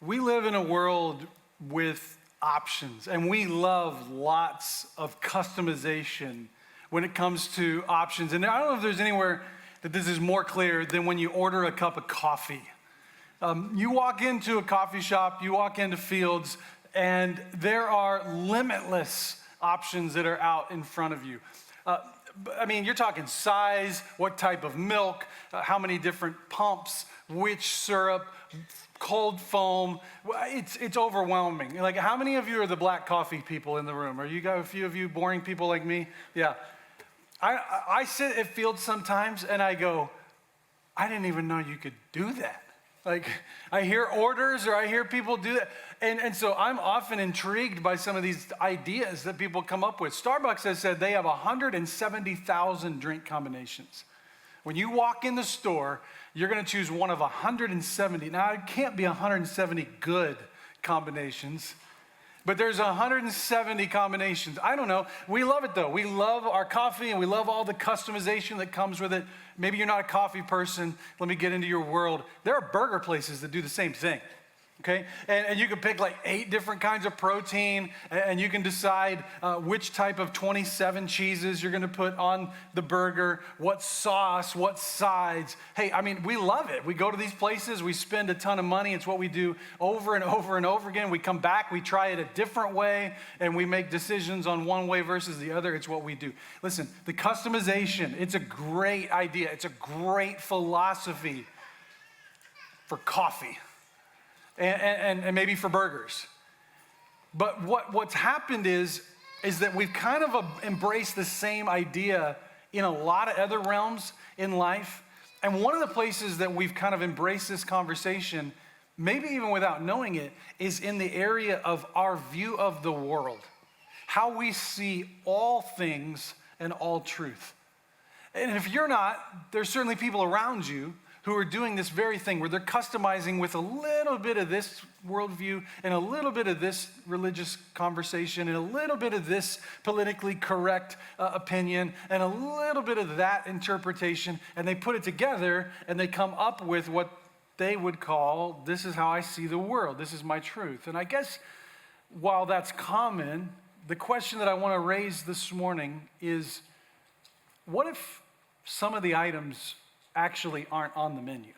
We live in a world with options, and we love lots of customization when it comes to options. And I don't know if there's anywhere that this is more clear than when you order a cup of coffee. You walk into a coffee shop, you walk into Fields, and there are limitless options that are out in front of you. You're talking size, what type of milk, how many different pumps, which syrup, cold foam. It's overwhelming. Like, how many of you are the black coffee people in the room? Are you got a few of you boring people like me? Yeah. I sit at Fields sometimes and I go, I didn't even know you could do that. Like, I hear orders or I hear people do that. And so I'm often intrigued by some of these ideas that people come up with. Starbucks has said they have 170,000 drink combinations. When you walk in the store, you're going to choose one of 170. Now, it can't be 170 good combinations, but there's 170 combinations. I don't know. We love it, though. We love our coffee, and we love all the customization that comes with it. Maybe you're not a coffee person. Let me get into your world. There are burger places that do the same thing. Okay, and you can pick like 8 different kinds of protein, and you can decide which type of 27 cheeses you're going to put on the burger, what sauce, what sides. Hey, we love it. We go to these places, we spend a ton of money. It's what we do over and over and over again. We come back, we try it a different way, and we make decisions on one way versus the other. It's what we do. Listen, the customization, it's a great idea. It's a great philosophy for coffee. And maybe for burgers. But what's happened is that we've kind of embraced the same idea in a lot of other realms in life. And one of the places that we've kind of embraced this conversation, maybe even without knowing it, is in the area of our view of the world. How we see all things and all truth. And if you're not, there's certainly people around you who are doing this very thing where they're customizing with a little bit of this worldview and a little bit of this religious conversation and a little bit of this politically correct opinion and a little bit of that interpretation, and they put it together and they come up with what they would call, this is how I see the world, this is my truth. And I guess while that's common, the question that I want to raise this morning is, what if some of the items actually aren't on the menu?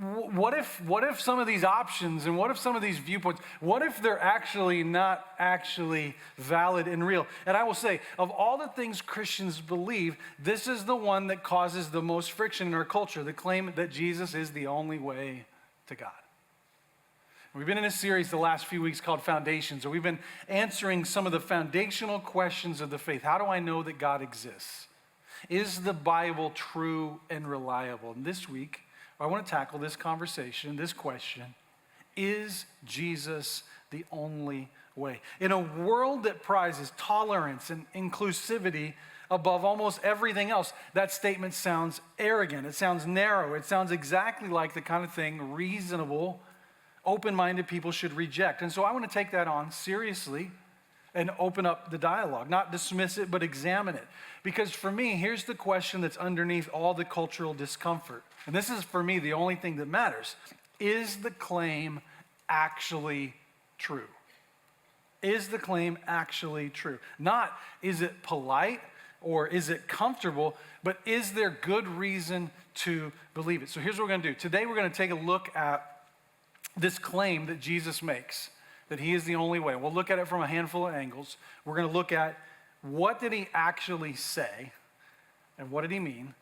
What if some of these options and what if some of these viewpoints, what if they're actually not actually valid and real? And I will say, of all the things Christians believe, this is the one that causes the most friction in our culture, the claim that Jesus is the only way to God. We've been in a series the last few weeks called Foundations, where we've been answering some of the foundational questions of the faith. How do I know that God exists? Is the Bible true and reliable? And this week, I want to tackle this conversation, this question: is Jesus the only way? In a world that prizes tolerance and inclusivity above almost everything else, that statement sounds arrogant. It sounds narrow. It sounds exactly like the kind of thing reasonable, open-minded people should reject. And so I want to take that on seriously and open up the dialogue, not dismiss it, but examine it. Because for me, here's the question that's underneath all the cultural discomfort. And this is, for me, the only thing that matters. Is the claim actually true? Is the claim actually true? Not, is it polite or is it comfortable, but is there good reason to believe it? So here's what we're going to do. Today, we're going to take a look at this claim that Jesus makes, that he is the only way. We'll look at it from a handful of angles. We're going to look at, what did he actually say, and what did he mean?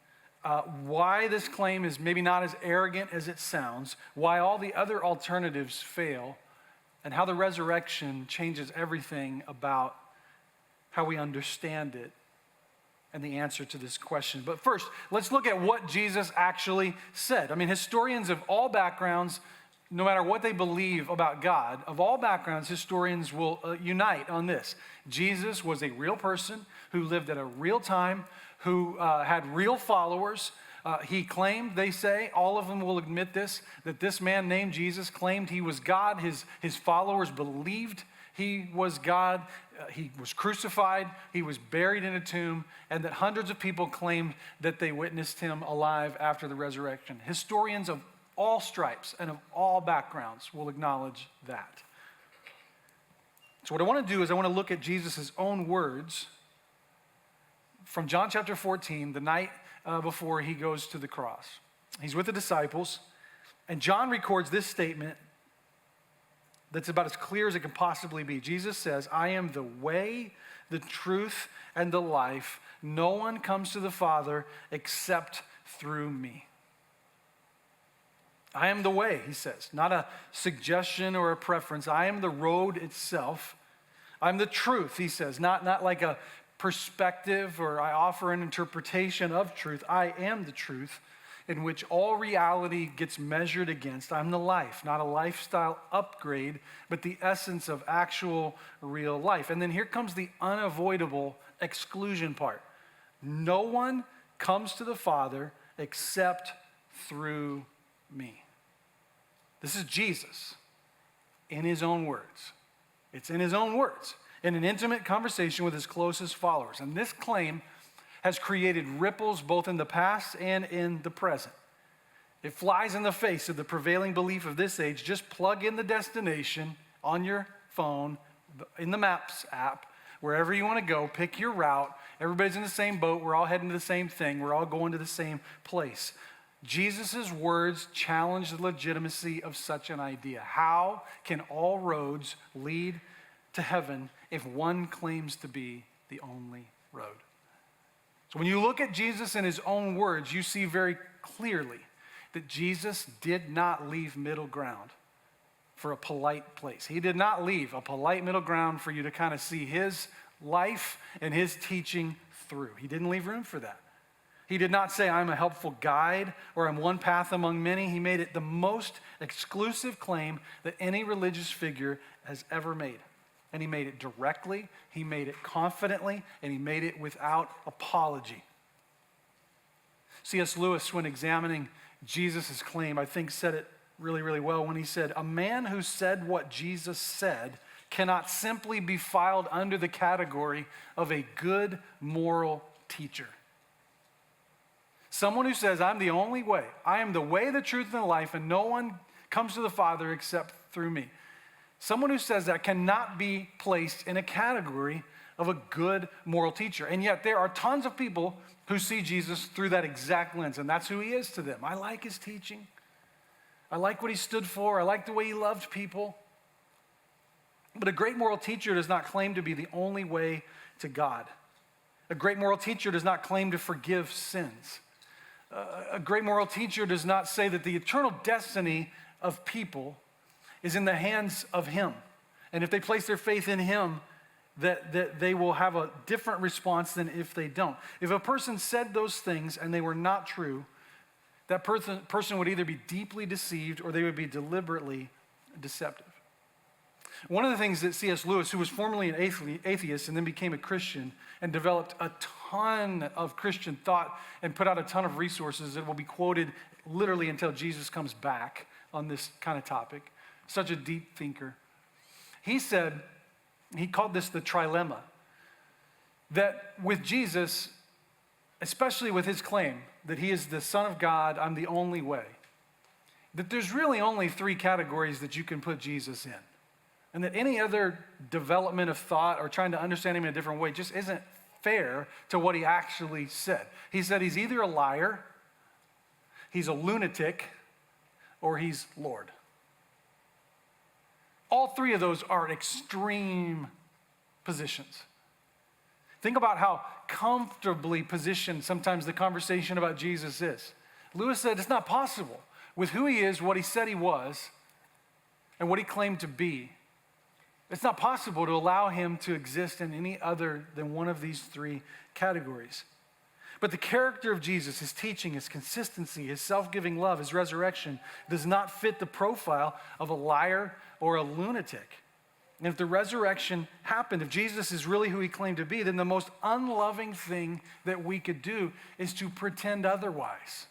Why this claim is maybe not as arrogant as it sounds, why all the other alternatives fail, and how the resurrection changes everything about how we understand it and the answer to this question. But first, let's look at what Jesus actually said. Historians of all backgrounds, no matter what they believe about God, of all backgrounds, historians will unite on this. Jesus was a real person who lived at a real time, who had real followers. He claimed, they say, all of them will admit this, that this man named Jesus claimed he was God. His followers believed he was God. He was crucified. He was buried in a tomb, and that hundreds of people claimed that they witnessed him alive after the resurrection. Historians of all stripes and of all backgrounds will acknowledge that. So what I want to do is I want to look at Jesus' own words from John chapter 14, the night before he goes to the cross. He's with the disciples, and John records this statement that's about as clear as it can possibly be. Jesus says, I am the way, the truth, and the life. No one comes to the Father except through me. I am the way, he says, not a suggestion or a preference. I am the road itself. I'm the truth, he says, not like a perspective or I offer an interpretation of truth. I am the truth in which all reality gets measured against. I'm the life, not a lifestyle upgrade, but the essence of actual real life. And then here comes the unavoidable exclusion part. No one comes to the Father except through me. This is Jesus in his own words. It's in his own words, in an intimate conversation with his closest followers. And this claim has created ripples both in the past and in the present. It flies in the face of the prevailing belief of this age. Just plug in the destination on your phone, in the Maps app, wherever you want to go, pick your route. Everybody's in the same boat. We're all heading to the same thing. We're all going to the same place. Jesus' words challenge the legitimacy of such an idea. How can all roads lead to heaven if one claims to be the only road? So when you look at Jesus in his own words, you see very clearly that Jesus did not leave middle ground for a polite place. He did not leave a polite middle ground for you to kind of see his life and his teaching through. He didn't leave room for that. He did not say, I'm a helpful guide or I'm one path among many. He made it the most exclusive claim that any religious figure has ever made. And he made it directly, he made it confidently, and he made it without apology. C.S. Lewis, when examining Jesus' claim, I think said it really, really well when he said, a man who said what Jesus said cannot simply be filed under the category of a good moral teacher. Someone who says, I'm the only way. I am the way, the truth, and the life, and no one comes to the Father except through me. Someone who says that cannot be placed in a category of a good moral teacher. And yet there are tons of people who see Jesus through that exact lens, and that's who he is to them. I like his teaching. I like what he stood for. I like the way he loved people. But a great moral teacher does not claim to be the only way to God. A great moral teacher does not claim to forgive sins. A great moral teacher does not say that the eternal destiny of people is in the hands of him. And if they place their faith in him, that they will have a different response than if they don't. If a person said those things and they were not true, that person would either be deeply deceived or they would be deliberately deceptive. One of the things that C.S. Lewis, who was formerly an atheist and then became a Christian and developed a ton of Christian thought and put out a ton of resources that will be quoted literally until Jesus comes back on this kind of topic, such a deep thinker. He said, he called this the trilemma, that with Jesus, especially with his claim that he is the Son of God, I'm the only way, that there's really only three categories that you can put Jesus in. And that any other development of thought or trying to understand him in a different way just isn't fair to what he actually said. He said he's either a liar, he's a lunatic, or he's Lord. All three of those are extreme positions. Think about how comfortably positioned sometimes the conversation about Jesus is. Lewis said it's not possible with who he is, what he said he was, and what he claimed to be. It's not possible to allow him to exist in any other than one of these three categories. But the character of Jesus, his teaching, his consistency, his self-giving love, his resurrection, does not fit the profile of a liar or a lunatic. And if the resurrection happened, if Jesus is really who he claimed to be, then the most unloving thing that we could do is to pretend otherwise.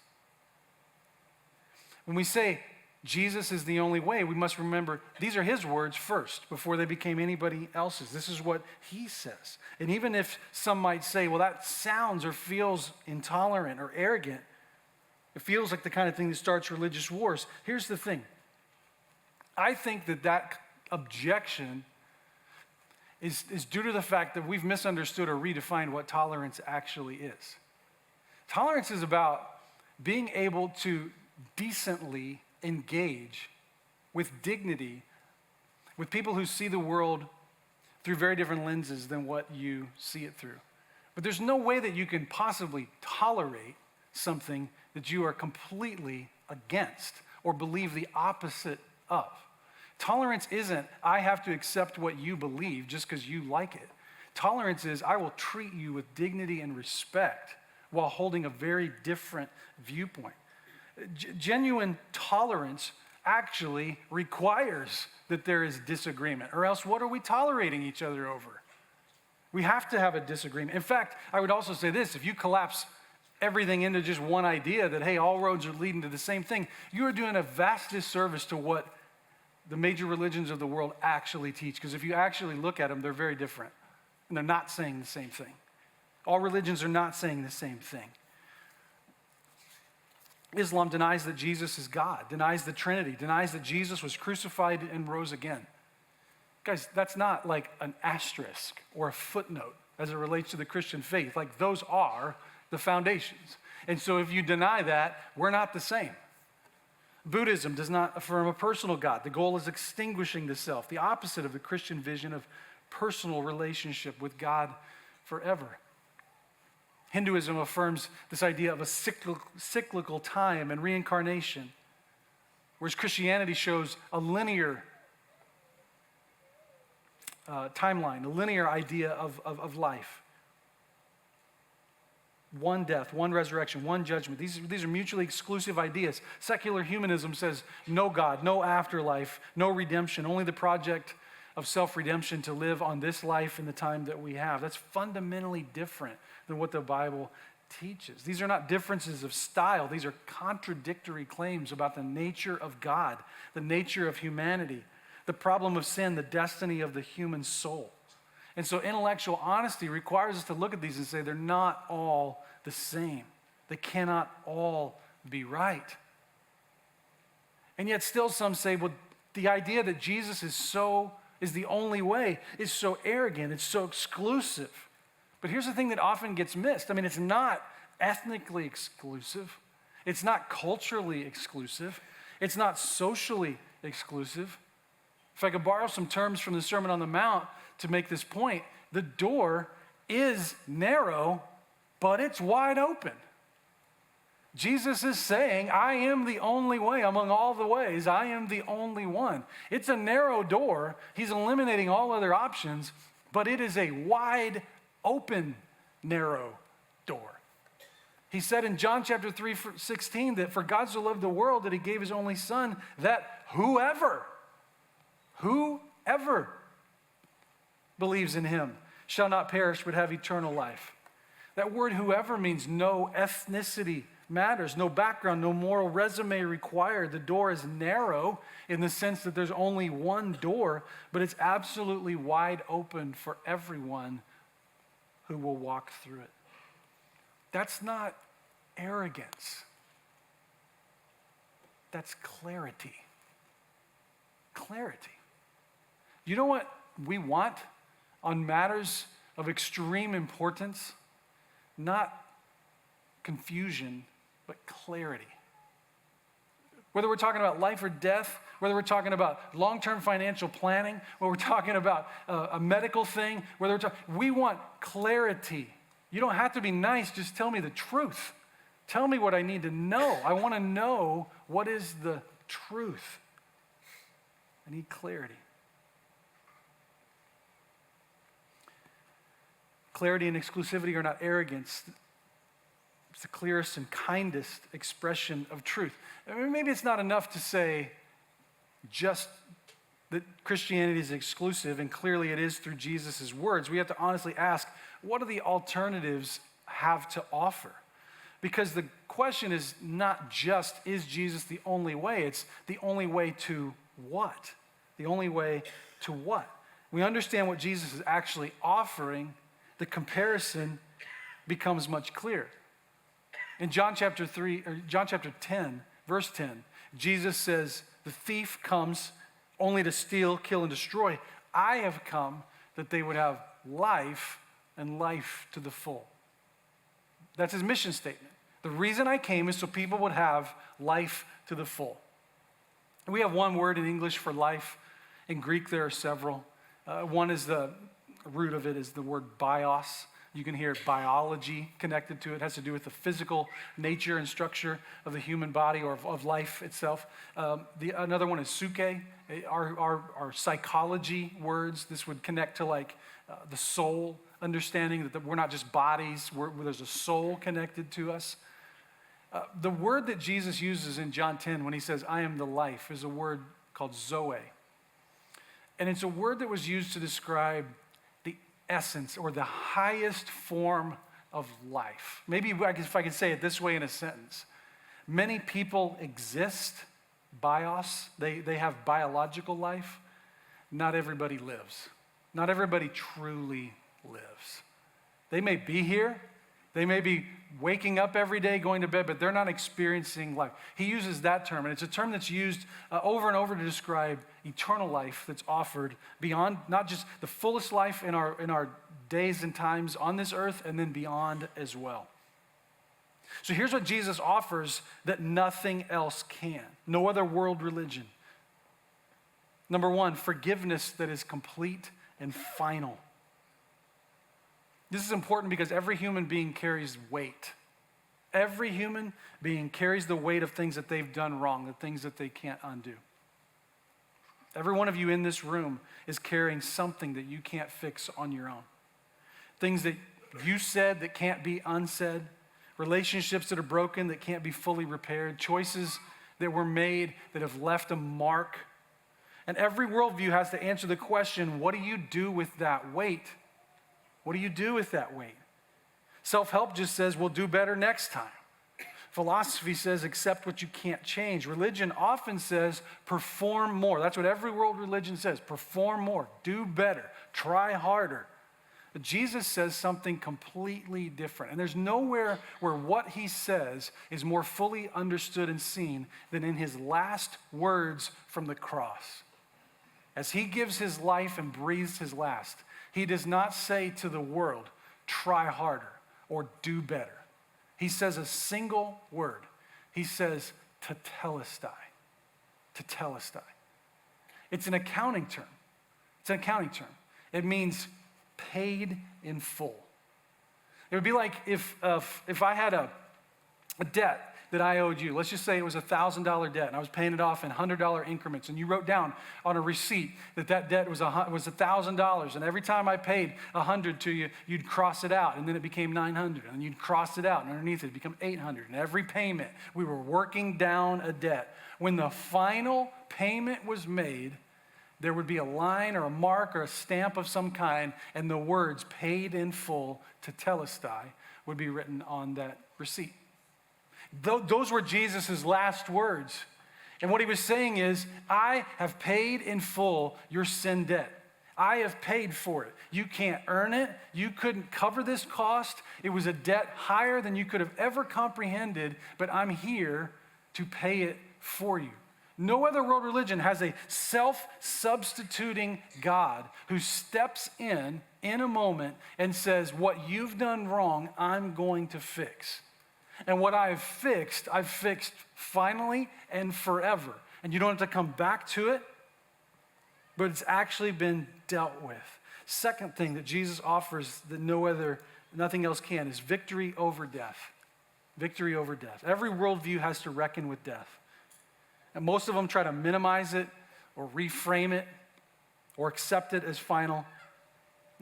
When we say Jesus is the only way, we must remember these are his words first before they became anybody else's. This is what he says. And even if some might say, well, that sounds or feels intolerant or arrogant, It feels like the kind of thing that starts religious wars. Here's the thing. I think that objection is due to the fact that we've misunderstood or redefined what tolerance actually is. Tolerance is about being able to decently engage with dignity with people who see the world through very different lenses than what you see it through. But there's no way that you can possibly tolerate something that you are completely against or believe the opposite of. Tolerance isn't, I have to accept what you believe just because you like it. Tolerance is, I will treat you with dignity and respect while holding a very different viewpoint. Genuine tolerance actually requires that there is disagreement, or else what are we tolerating each other over? We have to have a disagreement. In fact, I would also say this, if you collapse everything into just one idea that, hey, all roads are leading to the same thing, you are doing a vast disservice to what the major religions of the world actually teach. Because if you actually look at them, they're very different. And they're not saying the same thing. All religions are not saying the same thing. Islam denies that Jesus is God, denies the Trinity, denies that Jesus was crucified and rose again. Guys, that's not like an asterisk or a footnote as it relates to the Christian faith. Like, those are the foundations. And so if you deny that, we're not the same. Buddhism does not affirm a personal God. The goal is extinguishing the self, the opposite of the Christian vision of personal relationship with God forever. Hinduism affirms this idea of a cyclical time and reincarnation, whereas Christianity shows a linear timeline, a linear idea of life. One death, one resurrection, one judgment. These are mutually exclusive ideas. Secular humanism says no God, no afterlife, no redemption, only the project of self-redemption to live on this life in the time that we have. That's fundamentally different than what the Bible teaches. These are not differences of style. These are contradictory claims about the nature of God, the nature of humanity, the problem of sin, the destiny of the human soul. And so intellectual honesty requires us to look at these and say they're not all the same. They cannot all be right. And yet still some say, well, the idea that Jesus is the only way is so arrogant, it's so exclusive. But here's the thing that often gets missed. I mean, it's not ethnically exclusive. It's not culturally exclusive. It's not socially exclusive. If I could borrow some terms from the Sermon on the Mount to make this point, the door is narrow, but it's wide open. Jesus is saying, I am the only way among all the ways. I am the only one. It's a narrow door. He's eliminating all other options, but it is a wide open, narrow door. He said in John chapter 3:16 that for God so loved the world that he gave his only son, that whoever believes in him shall not perish but have eternal life. That word whoever means no ethnicity matters, no background, no moral resume required. The door is narrow in the sense that there's only one door, but it's absolutely wide open for everyone who will walk through it. That's not arrogance. That's clarity. Clarity. You know what we want on matters of extreme importance? Not confusion, but clarity. Whether we're talking about life or death, whether we're talking about long-term financial planning, whether we're talking about a medical thing, we want clarity. You don't have to be nice, just tell me the truth. Tell me what I need to know. I want to know what is the truth. I need clarity. Clarity and exclusivity are not arrogance. It's the clearest and kindest expression of truth. I mean, maybe it's not enough to say just that Christianity is exclusive, and clearly it is through Jesus' words. We have to honestly ask, what do the alternatives have to offer? Because the question is not just, is Jesus the only way? It's the only way to what? The only way to what? We understand what Jesus is actually offering. The comparison becomes much clearer. In John chapter 10, verse 10, Jesus says, the thief comes only to steal, kill, and destroy. I have come that they would have life and life to the full. That's his mission statement. The reason I came is so people would have life to the full. We have one word in English for life. In Greek, there are several. One is the root of it is the word bios. You can hear biology connected to it. It has to do with the physical nature and structure of the human body or of life itself. Another one is suke, our psychology words. This would connect to like the soul, understanding that we're not just bodies, there's a soul connected to us. The word that Jesus uses in John 10 when he says, I am the life, is a word called zoe. And it's a word that was used to describe the essence or the highest form of life. Maybe if I could say it this way in a sentence. Many people exist, bios, they have biological life. Not everybody lives. Not everybody truly lives. They may be here. They may be waking up every day, going to bed, but they're not experiencing life. He uses that term, and it's a term that's used over and over to describe eternal life that's offered beyond not just the fullest life in our days and times on this earth, and then beyond as well. So here's what Jesus offers that nothing else can. No other world religion. Number one, forgiveness that is complete and final. This is important because every human being carries weight. Every human being carries the weight of things that they've done wrong, the things that they can't undo. Every one of you in this room is carrying something that you can't fix on your own. Things that you said that can't be unsaid, relationships that are broken that can't be fully repaired, choices that were made that have left a mark. And every worldview has to answer the question, what do you do with that weight? What do you do with that weight? Self-help just says, we'll do better next time. Philosophy says, accept what you can't change. Religion often says, perform more. That's what every world religion says. Perform more, do better, try harder. But Jesus says something completely different. And there's nowhere where what he says is more fully understood and seen than in his last words from the cross. As he gives his life and breathes his last, he does not say to the world, try harder or do better. He says a single word. He says, tetelestai. Tetelestai. It's an accounting term. It's an accounting term. It means paid in full. It would be like if I had a debt that I owed you. Let's just say it was a $1,000 debt, and I was paying it off in $100 increments, and you wrote down on a receipt that debt was $1,000, and every time I paid $100 to you, you'd cross it out, and then it became $900, and you'd cross it out, and underneath it became $800. And every payment, we were working down a debt. When the final payment was made, there would be a line or a mark or a stamp of some kind, and the words paid in full, tetelestai, would be written on that receipt. Those were Jesus' last words. And what he was saying is, I have paid in full your sin debt. I have paid for it. You can't earn it. You couldn't cover this cost. It was a debt higher than you could have ever comprehended, but I'm here to pay it for you. No other world religion has a self-substituting God who steps in a moment and says, what you've done wrong, I'm going to fix. And what I've fixed finally and forever. And you don't have to come back to it, but it's actually been dealt with. Second thing that Jesus offers that nothing else can is victory over death. Victory over death. Every worldview has to reckon with death. And most of them try to minimize it or reframe it or accept it as final.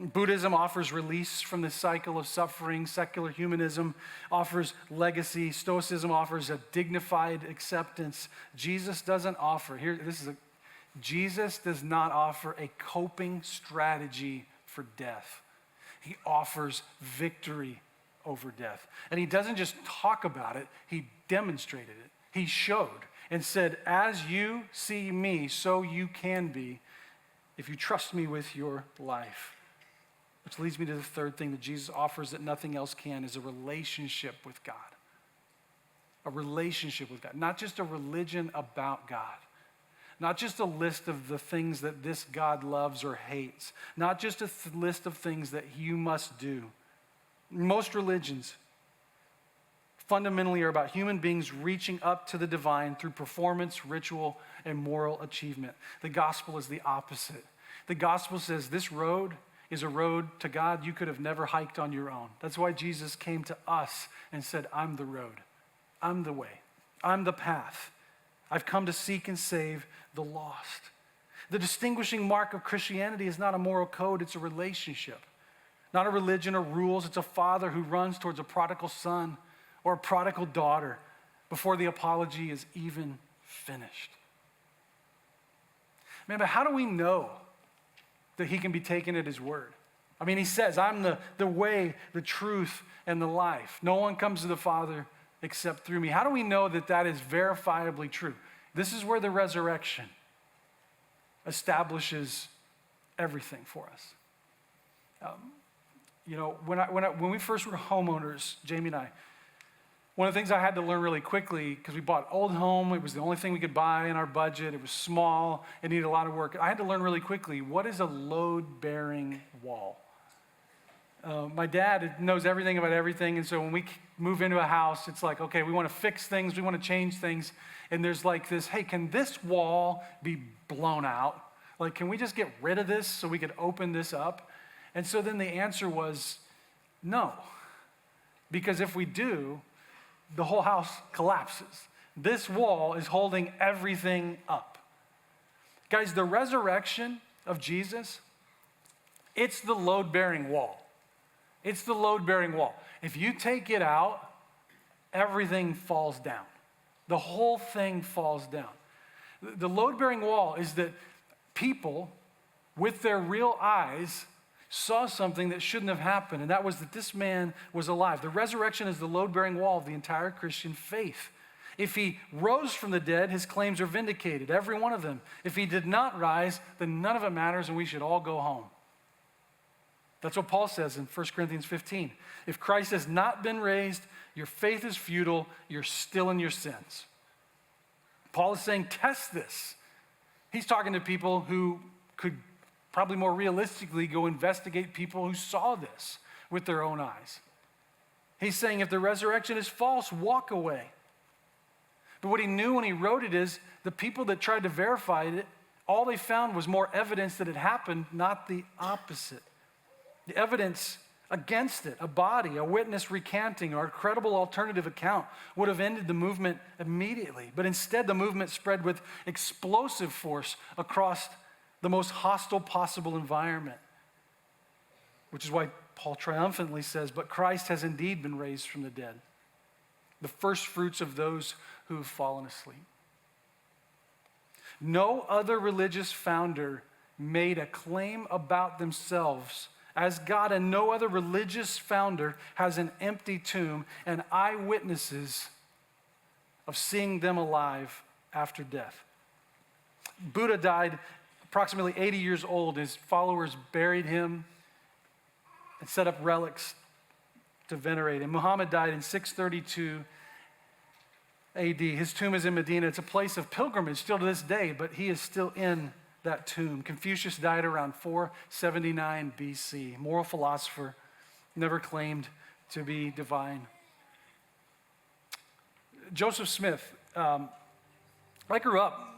Buddhism offers release from the cycle of suffering. Secular humanism offers legacy. Stoicism offers a dignified acceptance. Jesus doesn't offer, Jesus does not offer a coping strategy for death. He offers victory over death. And he doesn't just talk about it, he demonstrated it. He showed and said, as you see me, so you can be if you trust me with your life. Which leads me to the third thing that Jesus offers that nothing else can is a relationship with God. a relationship with God, not just a religion about God, not just a list of the things that this God loves or hates, not just a list of things that you must do. Most religions fundamentally are about human beings reaching up to the divine through performance, ritual, and moral achievement. The gospel is the opposite. The gospel says this road is a road to God you could have never hiked on your own. That's why Jesus came to us and said, I'm the road, I'm the way, I'm the path. I've come to seek and save the lost. The distinguishing mark of Christianity is not a moral code, it's a relationship. Not a religion or rules, it's a father who runs towards a prodigal son or a prodigal daughter before the apology is even finished. Man, but how do we know that he can be taken at his word? I mean, he says, I'm the way, the truth, and the life. No one comes to the Father except through me. How do we know that that is verifiably true? This is where the resurrection establishes everything for us. When we first were homeowners, Jamie and I, one of the things I had to learn really quickly, because we bought old home, it was the only thing we could buy in our budget, it was small, it needed a lot of work. I had to learn really quickly, what is a load-bearing wall? My dad knows everything about everything, and so when we move into a house, it's like, okay, we want to fix things, we want to change things, and there's like this, hey, can this wall be blown out? Like, can we just get rid of this so we could open this up? And so then the answer was no, because if we do, the whole house collapses. This wall is holding everything up. Guys, the resurrection of Jesus, it's the load-bearing wall. It's the load-bearing wall. If you take it out, everything falls down. The whole thing falls down. The load-bearing wall is that people, with their real eyes, saw something that shouldn't have happened, and that was that this man was alive. The resurrection is the load-bearing wall of the entire Christian faith. If he rose from the dead, his claims are vindicated, every one of them. If he did not rise, then none of it matters, and we should all go home. That's what Paul says in 1 Corinthians 15. If Christ has not been raised, your faith is futile, you're still in your sins. Paul is saying, test this. He's talking to people who could probably more realistically go investigate people who saw this with their own eyes. He's saying if the resurrection is false, walk away. But what he knew when he wrote it is the people that tried to verify it, all they found was more evidence that it happened, not the opposite. The evidence against it, a body, a witness recanting, or a credible alternative account would have ended the movement immediately. But instead, the movement spread with explosive force across the most hostile possible environment, which is why Paul triumphantly says, but Christ has indeed been raised from the dead, the first fruits of those who have fallen asleep. No other religious founder made a claim about themselves as God, and no other religious founder has an empty tomb and eyewitnesses of seeing them alive after death. Buddha died approximately 80 years old. His followers buried him and set up relics to venerate him. Muhammad died in 632 AD. His tomb is in Medina. It's a place of pilgrimage still to this day, but he is still in that tomb. Confucius died around 479 BC. Moral philosopher, never claimed to be divine. Joseph Smith, I grew up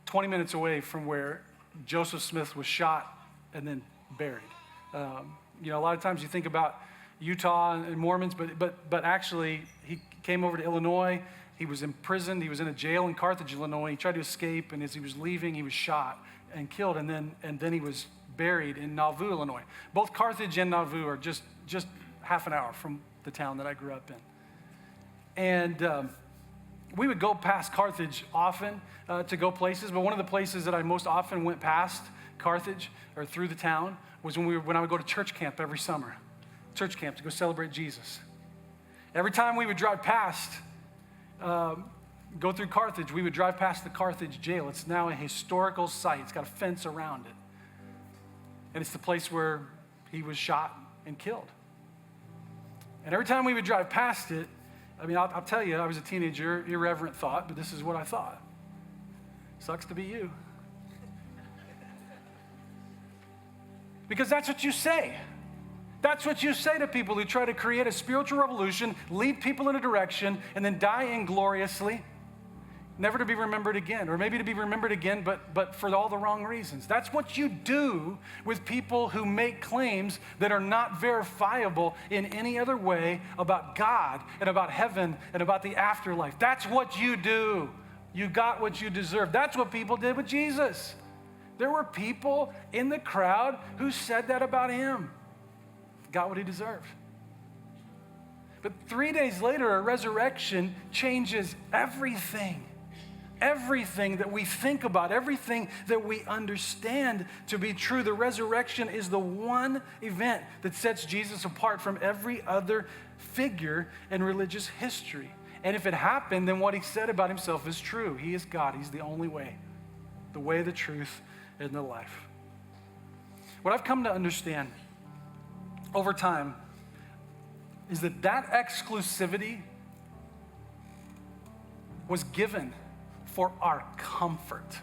20 minutes away from where Joseph Smith was shot and then buried. A lot of times you think about Utah and Mormons, but actually he came over to Illinois. He was imprisoned. He was in a jail in Carthage, Illinois. He tried to escape, and as he was leaving, he was shot and killed, and then he was buried in Nauvoo, Illinois. Both Carthage and Nauvoo are just half an hour from the town that I grew up in. And we would go past Carthage often to go places, but one of the places that I most often went past Carthage or through the town was when I would go to church camp every summer. Church camp to go celebrate Jesus. Every time we would drive past, go through Carthage, we would drive past the Carthage jail. It's now a historical site. It's got a fence around it. And it's the place where he was shot and killed. And every time we would drive past it, I mean, I'll tell you, I was a teenager, irreverent thought, but this is what I thought. Sucks to be you. Because that's what you say. That's what you say to people who try to create a spiritual revolution, lead people in a direction, and then die ingloriously, never to be remembered again, or maybe to be remembered again, but for all the wrong reasons. That's what you do with people who make claims that are not verifiable in any other way about God and about heaven and about the afterlife. That's what you do. You got what you deserve. That's what people did with Jesus. There were people in the crowd who said that about him. Got what he deserved. But 3 days later, a resurrection changes everything. Everything that we think about, everything that we understand to be true. The resurrection is the one event that sets Jesus apart from every other figure in religious history. And if it happened, then what he said about himself is true. He is God. He's the only way, the truth, and the life. What I've come to understand over time is that exclusivity was given for our comfort.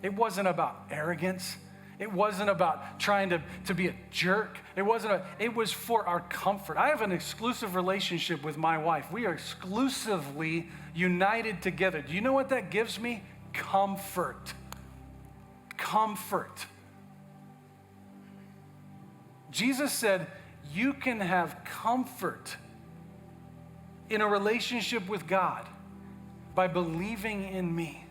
It wasn't about arrogance. It wasn't about trying to be a jerk. It was for our comfort. I have an exclusive relationship with my wife. We are exclusively united together. Do you know what that gives me? Comfort. Comfort. Jesus said, you can have comfort in a relationship with God by believing in me,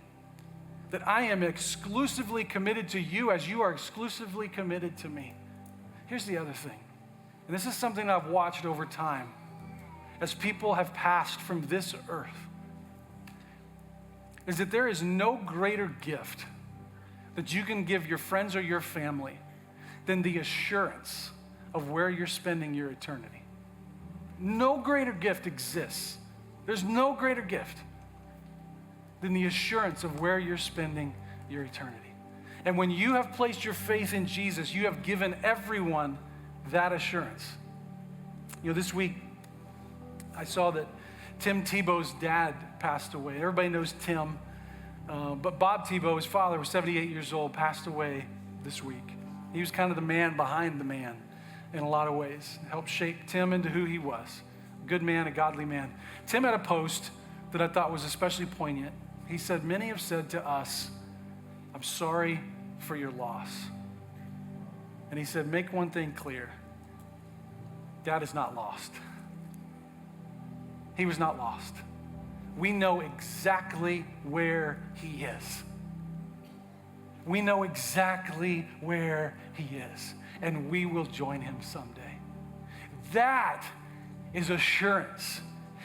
that I am exclusively committed to you as you are exclusively committed to me. Here's the other thing, and this is something I've watched over time as people have passed from this earth, is that there is no greater gift that you can give your friends or your family than the assurance of where you're spending your eternity. No greater gift exists. There's no greater gift than the assurance of where you're spending your eternity. And when you have placed your faith in Jesus, you have given everyone that assurance. You know, this week, I saw that Tim Tebow's dad passed away. Everybody knows Tim. But Bob Tebow, his father, was 78 years old, passed away this week. He was kind of the man behind the man in a lot of ways. Helped shape Tim into who he was. A good man, a godly man. Tim had a post that I thought was especially poignant. He said, many have said to us, I'm sorry for your loss. And he said, make one thing clear. Dad is not lost. He was not lost. We know exactly where he is. We know exactly where he is, and we will join him someday. That is assurance,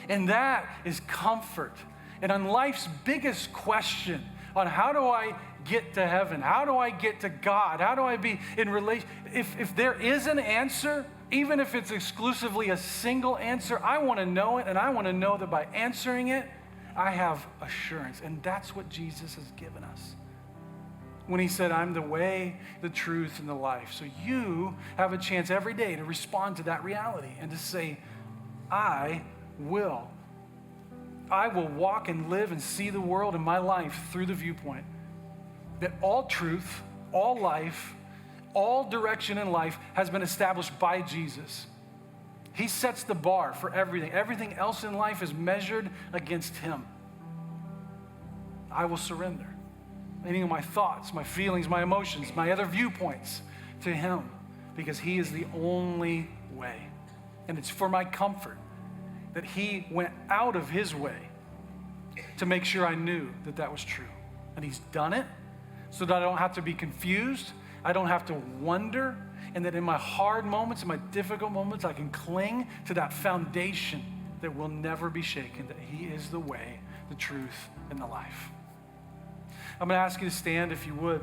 and that is comfort. And on life's biggest question, on how do I get to heaven? How do I get to God? How do I be in relation? If there is an answer, even if it's exclusively a single answer, I want to know it, and I want to know that by answering it, I have assurance. And that's what Jesus has given us when he said, I'm the way, the truth, and the life. So you have a chance every day to respond to that reality and to say, I will walk and live and see the world in my life through the viewpoint that all truth, all life, all direction in life has been established by Jesus. He sets the bar for everything. Everything else in life is measured against him. I will surrender any of my thoughts, my feelings, my emotions, my other viewpoints to him because he is the only way. And it's for my comfort that he went out of his way to make sure I knew that that was true. And he's done it so that I don't have to be confused. I don't have to wonder. And that in my hard moments, in my difficult moments, I can cling to that foundation that will never be shaken, that he is the way, the truth, and the life. I'm going to ask you to stand, if you would,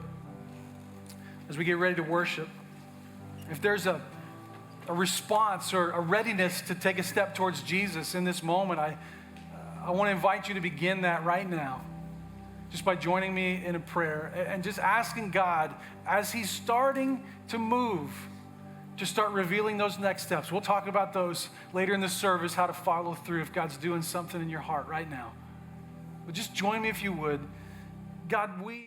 as we get ready to worship. If there's a response or a readiness to take a step towards Jesus in this moment, I want to invite you to begin that right now, just by joining me in a prayer and just asking God, as he's starting to move just start revealing those next steps. We'll talk about those later in the service, how to follow through if God's doing something in your heart right now. But just join me if you would. God, we